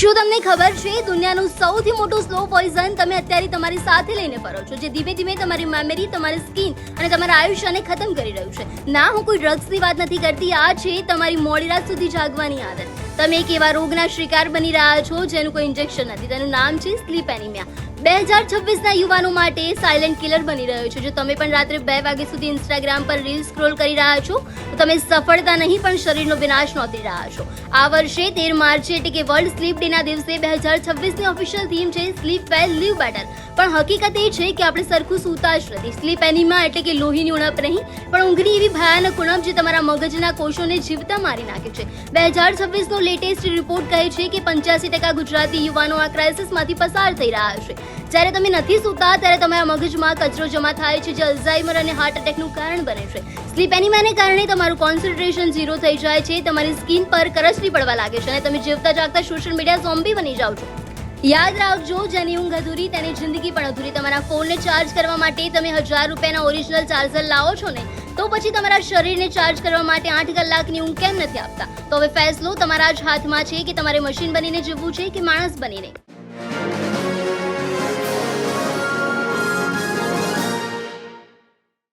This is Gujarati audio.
શું તમને ખબર છે દુનિયાનું સૌથી મોટું સ્લો પોઈઝન તમે અત્યારે તમારી સાથે લઈને ફરો છો, જે ધીમે ધીમે તમારી મેમરી, તમારી સ્કિન અને તમારા આયુષ્યને ખતમ કરી રહ્યું છે? ના, હું કોઈ ડ્રગ્સની વાત નથી કરતી. આ છે તમારી મોડી રાત સુધી જાગવાની આદત. તમે એક એવા રોગના શિકાર બની રહ્યા છો જેનું કોઈ ઇન્જેક્શન નથી. તેનું નામ છે સ્લીપ એનિમિયા. 2026ના યુવાનો માટે સાયલેન્ટ કિલર બની રહ્યો છે. જો તમે પણ રાત્રે 2 વાગ્યા સુધી ઇન્સ્ટાગ્રામ પર રીલ સ્ક્રોલ કરી રહ્યા છો તો તમે સફળતા નહીં પણ શરીરનો વિનાશ નોંધી રહ્યા છો. આ વર્ષે 13 માર્ચે એટલે કે વર્લ્ડ સ્લીપ ડેના દિવસે 2026ની ઓફિશિયલ થીમ છે સ્લીપ વેલ લીવ બેટર. પણ હકીકત એ છે કે આપણે સરખું સૂતા જ નથી. સ્લીપ એનિમિયા એટલે કે લોહીની ઉણપ નહીં પણ ઊંઘની એવી ભયાનક ઉણપ જે તમારા મગજના કોષોને જીવતા મારી નાખે છે. 2026નો લેટેસ્ટ રિપોર્ટ કહે છે કે 85% ગુજરાતી યુવાનો આ ક્રાઇસિસમાંથી પસાર થઈ રહ્યા છે. જ્યારે તમે નથી સૂતા ત્યારે તમારા મગજમાં કચરો જમા થાય છે, જે અલ્ઝાઇમર અને હાર્ટ એટેકનું કારણ બને છે. સ્લીપ એનિમિયાને કારણે તમારું કોન્સન્ટ્રેશન ઝીરો થઈ જાય છે, તમારી સ્કિન પર કરચલી પડવા લાગે છે અને તમે જીવતા જાગતા સોશિયલ મીડિયા ઝોમ્બી બની જાઓ છો. યાદ રાખજો, જેની ઊંઘ અધૂરી તેની જિંદગી પણ અધૂરી. તમારા ફોનને ચાર્જ કરવા માટે તમે 1000 રૂપિયાના ઓરિજિનલ ચાર્જર લાવો છો ને, તો પછી તમારા શરીરને ચાર્જ કરવા માટે 8 કલાકની ઊંઘ કેમ નથી આપતા? તો હવે ફેસલો તમારા જ હાથમાં છે કે તમારે મશીન બનીને જીવવું છે કે માણસ બનીને.